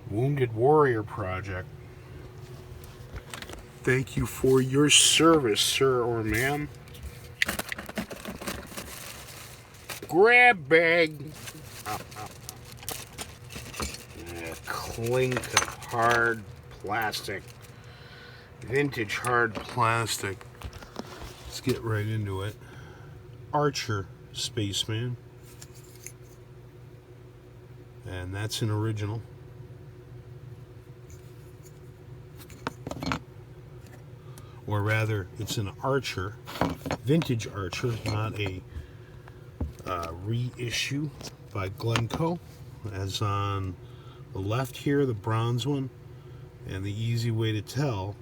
Wounded Warrior Project. Thank you for your service, sir or ma'am. Grab bag. Clink of hard plastic. Vintage hard plastic. Let's get right into it. Archer Spaceman. And that's an original. Or rather, it's an Archer, vintage Archer, not a reissue by Glencoe, as on the left here, the bronze one. And the easy way to tell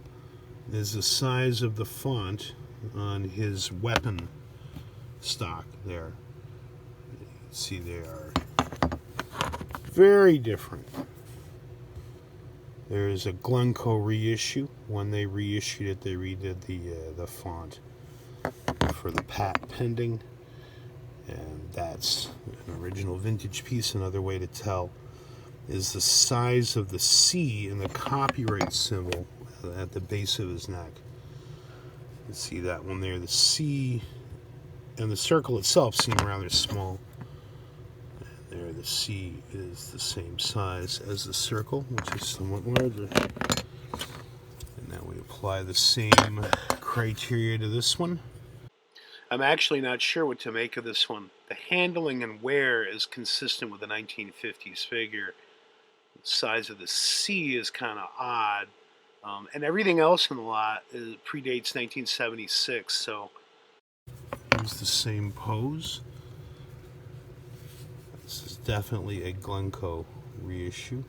is the size of the font on his weapon stock there. You can see they are very different. There is a Glencoe reissue. When they reissued it, they redid the font for the patent pending, and that's an original vintage piece. Another way to tell is the size of the C in the copyright symbol at the base of his neck. You can see that one there. The C and the circle itself seem rather small. There, the C is the same size as the circle, which is somewhat larger. And now we apply the same criteria to this one. I'm actually not sure what to make of this one. The handling and wear is consistent with the 1950s figure. The size of the C is kind of odd. And everything else in the lot predates 1976, so. Here's the same pose. This is definitely a Glencoe reissue.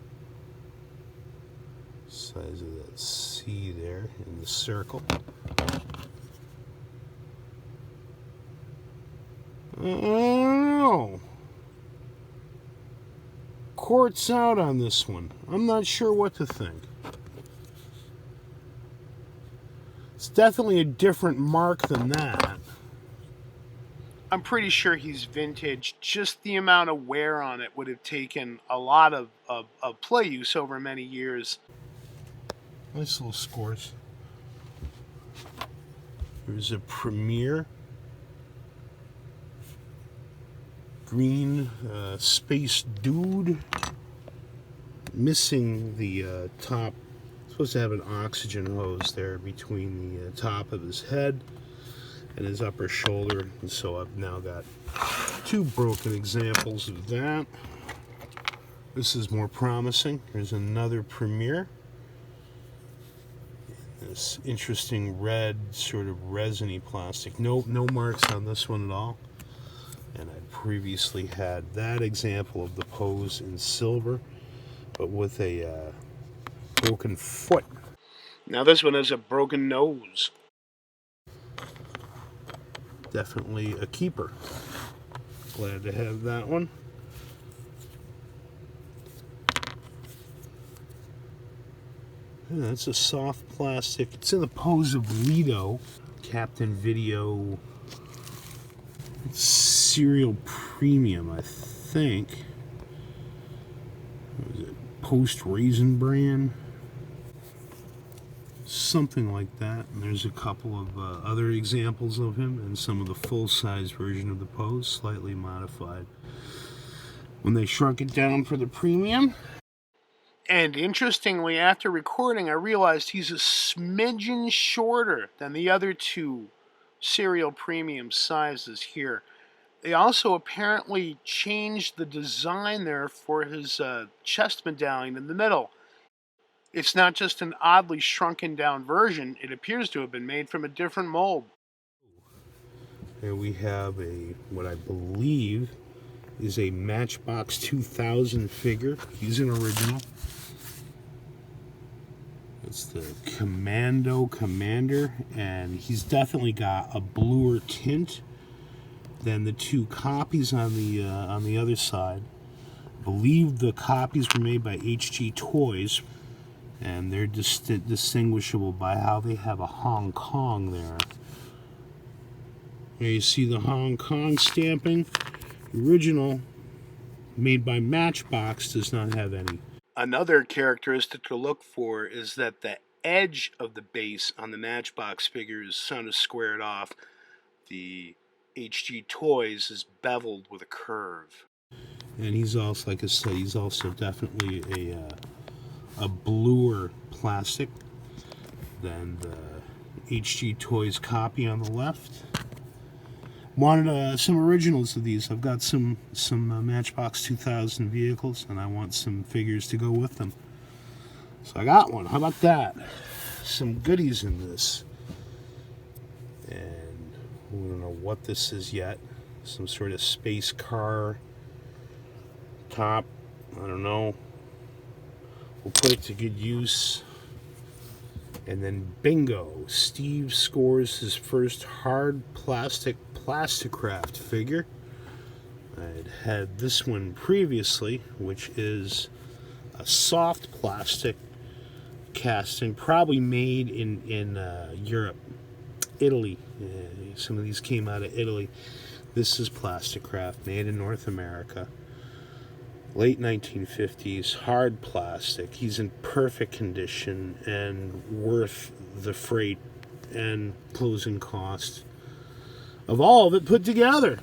Size of that C there in the circle. I don't know. Court's out on this one. I'm not sure what to think. It's definitely a different mark than that. I'm pretty sure he's vintage. Just the amount of wear on it would have taken a lot of play use over many years. Nice little scores. There's a Premier green space dude. Missing the top. Supposed to have an oxygen hose there between the top of his head and his upper shoulder, and so I've now got two broken examples of that. This is more promising. Here's another Premier. This interesting red, sort of resiny plastic. No marks on this one at all. And I previously had that example of the pose in silver, but with a broken foot. Now this one has a broken nose. Definitely a keeper. Glad to have that one. Yeah, that's a soft plastic. It's in the pose of Lido, Captain Video Cereal Premium, I think. What was it? Post-Raisin Bran? Something like that. And there's a couple of other examples of him and some of the full-size version of the pose, slightly modified when they shrunk it down for the premium. And interestingly, after recording, I realized he's a smidgen shorter than the other two cereal premium sizes here. They also apparently changed the design there for his chest medallion in the middle. It's not just an oddly shrunken down version, it appears to have been made from a different mold. Here we have what I believe is a Matchbox 2000 figure. He's an original. It's the Commando Commander, and he's definitely got a bluer tint than the two copies on the other side. I believe the copies were made by HG Toys, and they're distinguishable by how they have a Hong Kong there. Here you see the Hong Kong stamping. The original, made by Matchbox, does not have any. Another characteristic to look for is that the edge of the base on the Matchbox figure is kind of squared off. The HG Toys is beveled with a curve. And he's also, like I said, he's also definitely a bluer plastic than the HG Toys copy on the left. Wanted some originals of these. I've got some Matchbox 2000 vehicles, and I want some figures to go with them. So I got one. How about that? Some goodies in this. And we don't know what this is yet. Some sort of space car top. I don't know. We'll put it to good use. And then bingo, Steve scores his first hard plastic Plasticraft figure. I'd had this one previously, which is a soft plastic casting, probably made in Europe, Italy. Some of these came out of Italy. This is Plasticraft, made in North America. Late 1950s, hard plastic. He's in perfect condition and worth the freight and closing cost of all of it put together.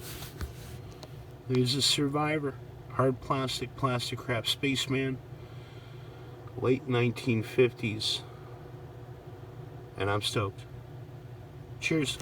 He's a survivor. Hard plastic, Plasticraft Spaceman. Late 1950s. And I'm stoked. Cheers.